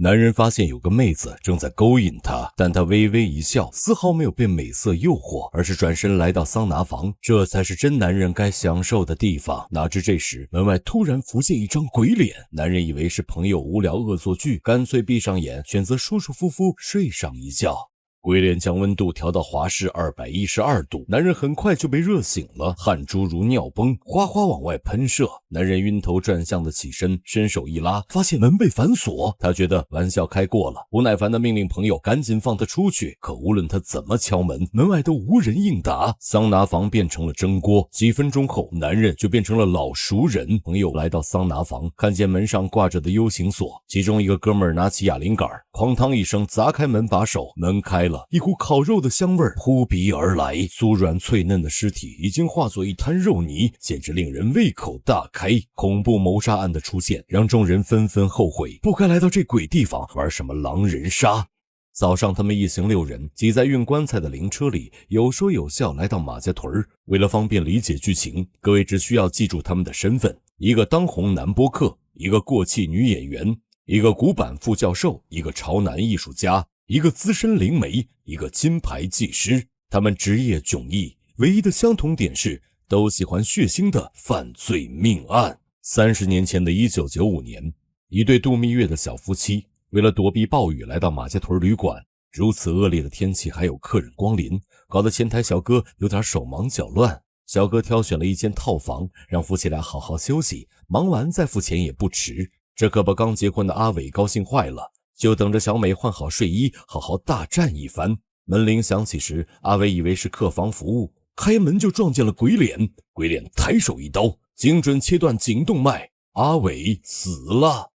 男人发现有个妹子正在勾引他，但他微微一笑，丝毫没有被美色诱惑，而是转身来到桑拿房，这才是真男人该享受的地方。哪知这时门外突然浮现一张鬼脸，男人以为是朋友无聊恶作剧，干脆闭上眼，选择舒舒服服睡上一觉。鬼脸将温度调到华氏212度，男人很快就被热醒了，汗珠如尿崩，哗哗往外喷射。男人晕头转向的起身，伸手一拉，发现门被反锁。他觉得玩笑开过了，不耐烦的命令朋友赶紧放他出去。可无论他怎么敲门，门外都无人应答。桑拿房变成了蒸锅，几分钟后，男人就变成了老熟人。朋友来到桑拿房，看见门上挂着的 U 型锁，其中一个哥们儿拿起哑铃杆，哐当一声砸开门把手，门开了，一股烤肉的香味扑鼻而来，酥软脆嫩的尸体已经化作一滩肉泥，简直令人胃口大开。恐怖谋杀案的出现让众人纷纷后悔，不该来到这鬼地方玩什么狼人杀。早上他们一行6人挤在运棺材的灵车里，有说有笑来到马家屯。为了方便理解剧情，各位只需要记住他们的身份：一个当红男播客，一个过气女演员，一个古板副教授，一个潮男艺术家，一个资深灵媒，一个金牌技师。他们职业迥异，唯一的相同点是都喜欢血腥的犯罪命案。30年前的1995年，一对度蜜月的小夫妻为了躲避暴雨来到马家屯旅馆，如此恶劣的天气还有客人光临，搞得前台小哥有点手忙脚乱。小哥挑选了一间套房，让夫妻俩好好休息，忙完再付钱也不迟。这可把刚结婚的阿伟高兴坏了，就等着小美换好睡衣，好好大战一番。门铃响起时，阿伟以为是客房服务，开门就撞见了鬼脸。鬼脸抬手一刀，精准切断颈动脉，阿伟死了。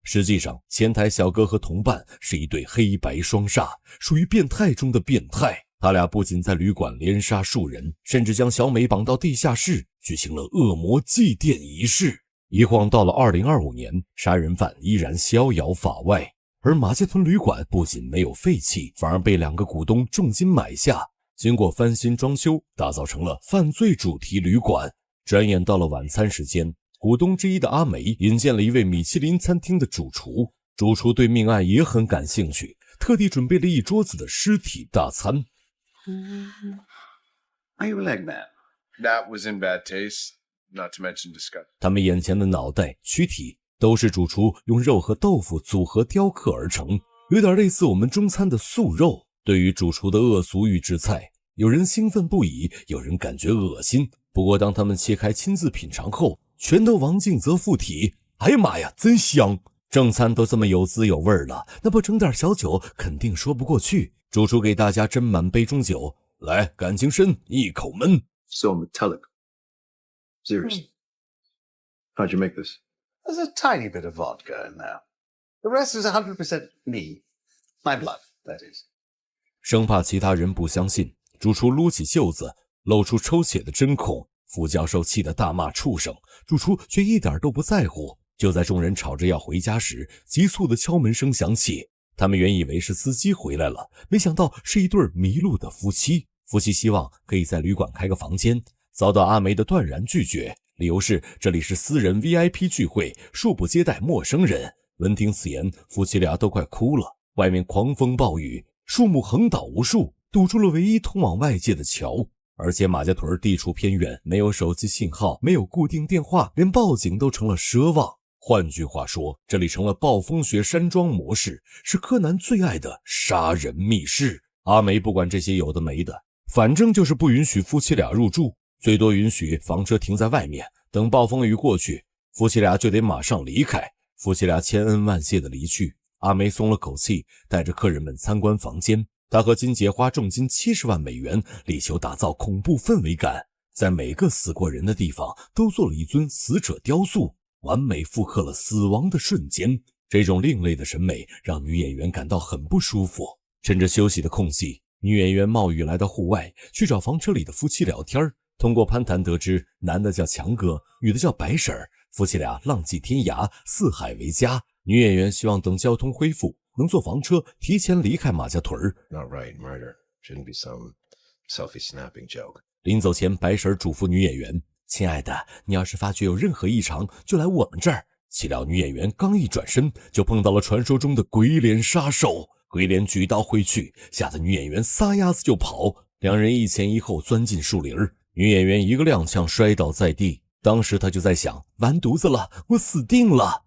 实际上，前台小哥和同伴是一对黑白双煞，属于变态中的变态。他俩不仅在旅馆连杀数人，甚至将小美绑到地下室，举行了恶魔祭奠仪式。一晃到了2025年，杀人犯依然逍遥法外，而马家屯旅馆不仅没有废弃，反而被2个股东重金买下，经过翻新装修，打造成了犯罪主题旅馆。转眼到了晚餐时间，股东之一的阿梅引荐了一位米其林餐厅的主厨，主厨对命案也很感兴趣，特地准备了一桌子的尸体大餐。Are you a leg man? That was in bad taste, not to mention disgusting. 他们眼前的脑袋、躯体都是主厨用肉和豆腐组合雕刻而成，有点类似我们中餐的素肉。对于主厨的恶俗预制菜，有人兴奋不已，有人感觉恶心。不过当他们切开亲自品尝后，全都王尽则附体。哎呀妈呀，真香！正餐都这么有滋有味了，那不整点小酒肯定说不过去。主厨给大家斟满杯中酒，来，感情深，一口闷。 So metallic. Seriously. How'd you make this? There's a tiny bit of vodka in there. The rest is 100% me. My blood, that is. 生怕其他人不相信，主厨撸起袖子，露出抽血的针孔。副教授气得大骂畜生，主厨却一点都不在乎。就在众人吵着要回家时，急促的敲门声响起。他们原以为是司机回来了，没想到是一对迷路的夫妻。夫妻希望可以在旅馆开个房间，遭到阿梅的断然拒绝，理由是这里是私人 VIP 聚会，恕不接待陌生人。闻听此言，夫妻俩都快哭了。外面狂风暴雨，树木横倒无数，堵住了唯一通往外界的桥。而且马家屯地处偏远，没有手机信号，没有固定电话，连报警都成了奢望。换句话说，这里成了暴风雪山庄模式，是柯南最爱的杀人密室。阿梅不管这些有的没的，反正就是不允许夫妻俩入住，最多允许房车停在外面，等暴风雨过去，夫妻俩就得马上离开。夫妻俩千恩万谢的离去，阿梅松了口气，带着客人们参观房间。他和金姐花重金70万美元，力求打造恐怖氛围感，在每个死过人的地方都做了一尊死者雕塑，完美复刻了死亡的瞬间。这种另类的审美让女演员感到很不舒服。趁着休息的空隙，女演员冒雨来到户外，去找房车里的夫妻聊天。通过攀谈得知，男的叫强哥，女的叫白婶儿，夫妻俩浪迹天涯，四海为家。女演员希望等交通恢复，能坐房车提前离开马家屯。 Not right, murder. Shouldn't be some selfie snapping joke. 临走前，白婶嘱咐女演员：“亲爱的，你要是发觉有任何异常，就来我们这儿。岂料女演员刚一转身，就碰到了传说中的鬼脸杀手。鬼脸举刀挥去，吓得女演员撒丫子就跑。两人一前一后钻进树林，女演员一个踉跄摔倒在地。当时她就在想，完犊子了，我死定了。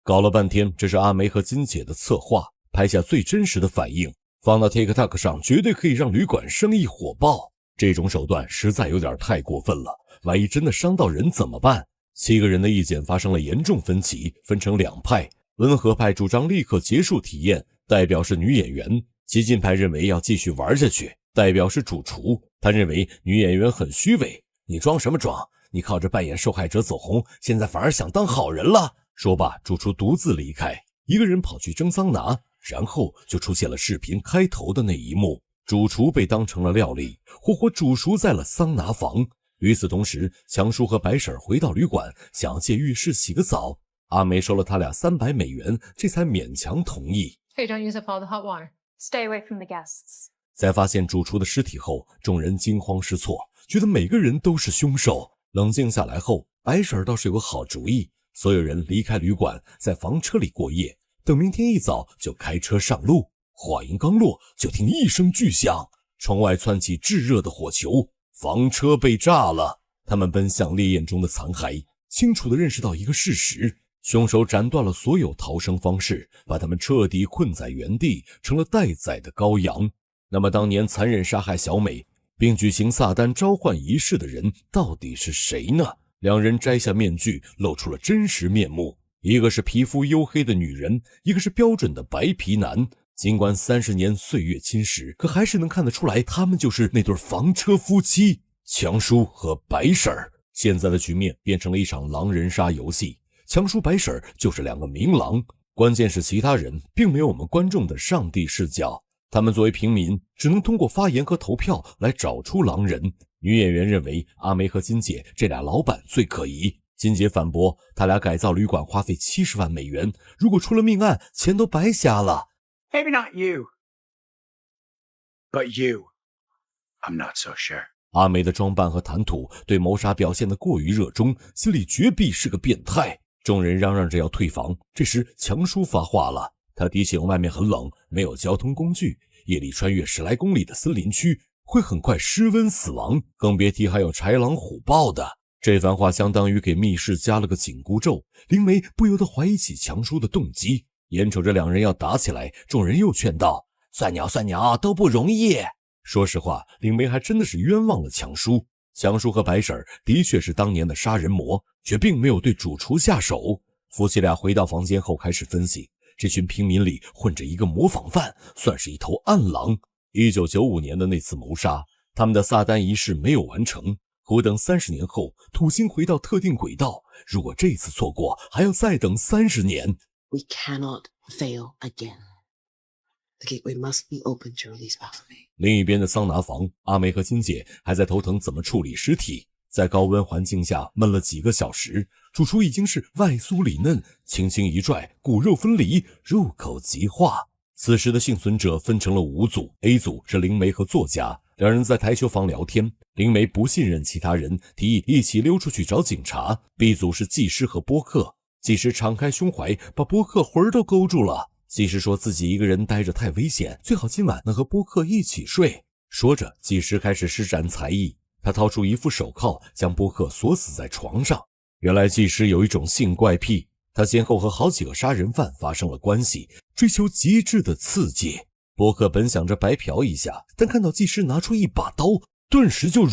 搞了半天，这是阿梅和金姐的策划，拍下最真实的反应，放到 TikTok 上绝对可以让旅馆生意火爆。这种手段实在有点太过分了，万一真的伤到人怎么办？7个人的意见发生了严重分歧，分成两派。温和派主张立刻结束体验，代表是女演员；激进派认为要继续玩下去，代表是主厨。他认为女演员很虚伪，你装什么装？你靠着扮演受害者走红，现在反而想当好人了。说罢，主厨独自离开，一个人跑去蒸桑拿，然后就出现了视频开头的那一幕，主厨被当成了料理，活活煮熟在了桑拿房。与此同时，强叔和白婶回到旅馆，想要借浴室洗个澡。阿梅收了他俩300美元，这才勉强同意。Hey, don't use up all the hot water. Stay away from the guests. 在发现主厨的尸体后，众人惊慌失措，觉得每个人都是凶手。冷静下来后，白婶倒是有个好主意，所有人离开旅馆，在房车里过夜，等明天一早就开车上路。话音刚落，就听一声巨响，窗外窜起炙热的火球，房车被炸了。他们奔向烈焰中的残骸，清楚地认识到一个事实：凶手斩断了所有逃生方式，把他们彻底困在原地，成了待宰的羔羊。那么当年残忍杀害小美并举行撒旦召唤仪式的人到底是谁呢？两人摘下面具，露出了真实面目。一个是皮肤黝黑的女人，一个是标准的白皮男。尽管30年岁月侵蚀，可还是能看得出来，他们就是那对房车夫妻强叔和白婶儿。现在的局面变成了一场狼人杀游戏，强叔白婶儿就是两个明狼，关键是其他人并没有我们观众的上帝视角，他们作为平民只能通过发言和投票来找出狼人。女演员认为阿梅和金姐这俩老板最可疑，金姐反驳他俩改造旅馆花费70万美元，如果出了命案，钱都白瞎了。Maybe not you, but you, I'm not so sure. 阿梅的装扮和谈吐对谋杀表现得过于热衷，心里绝壁是个变态。众人嚷嚷着要退房，这时强叔发话了，他提醒外面很冷，没有交通工具，夜里穿越10来公里的森林区会很快失温死亡，更别提还有豺狼虎豹的。这番话相当于给密室加了个紧箍咒，灵媒不由得怀疑起强叔的动机。眼瞅着两人要打起来，众人又劝道：算鸟都不容易。说实话，灵媒还真的是冤枉了强叔。强叔和白婶的确是当年的杀人魔，却并没有对主厨下手。夫妻俩回到房间后开始分析，这群平民里混着一个模仿犯，算是一头暗狼。1995年的那次谋杀，他们的撒旦仪式没有完成，苦等30年后土星回到特定轨道，如果这次错过，还要再等30年。We cannot fail again. The gateway must be open to release Baphomet. 另一边的桑拿房，阿梅和金姐还在头疼怎么处理尸体。在高温环境下焖了几个小时，主厨已经是外酥里嫩，轻轻一拽，骨肉分离，入口即化。此时的幸存者分成了5组 ，A 组是灵媒和作家，两人在台球房聊天。灵媒不信任其他人，提议一起溜出去找警察。B 组是技师和播客。技师敞开胸怀，把波克魂儿都勾住了。技师说自己一个人待着太危险，最好今晚能和波克一起睡。说着，技师开始施展才艺，他掏出一副手铐，将波克锁死在床上。原来技师有一种性怪癖，他先后和好几个杀人犯发生了关系，追求极致的刺激。波克本想着白嫖一下，但看到技师拿出一把刀，顿时就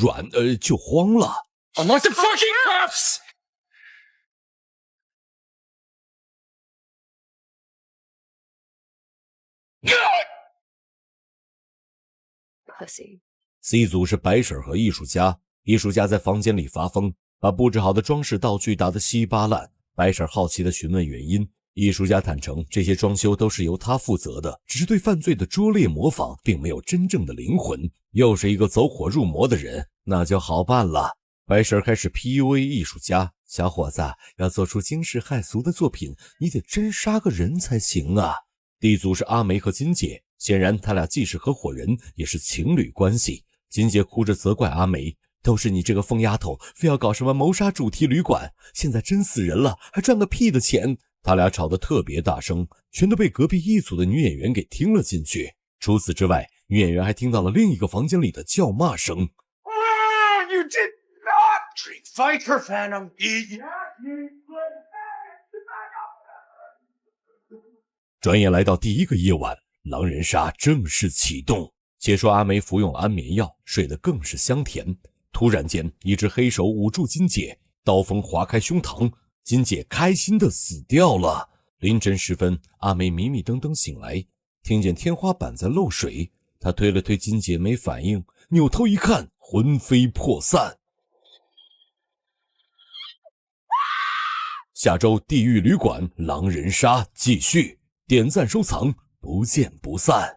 就慌了。Unlock the fucking cuffs! Pussy. C 组是白婶和艺术家，艺术家在房间里发疯，把布置好的装饰道具打得稀巴烂。白婶好奇地询问原因，艺术家坦诚这些装修都是由他负责的，只是对犯罪的拙劣模仿，并没有真正的灵魂。又是一个走火入魔的人，那就好办了。白婶开始 PUA 艺术家，小伙子，要做出惊世骇俗的作品，你得真杀个人才行啊。D 组是阿梅和金姐，显然他俩既是合伙人，也是情侣关系。金姐哭着责怪阿梅，都是你这个疯丫头，非要搞什么谋杀主题旅馆，现在真死人了，还赚个屁的钱。他俩吵得特别大声，全都被隔壁一组的女演员给听了进去。除此之外，女演员还听到了另一个房间里的叫骂声。You did not drink Viper Phantom. Eat. 转眼来到第一个夜晚，狼人杀正式启动。且说阿梅服用了安眠药，睡得更是香甜。突然间，一只黑手捂住金姐，刀锋划开胸膛，金姐开心地死掉了。凌晨时分，阿梅迷迷瞪瞪醒来，听见天花板在漏水，她推了推金姐没反应，扭头一看，魂飞魄散。下周地狱旅馆狼人杀继续，点赞收藏，不见不散。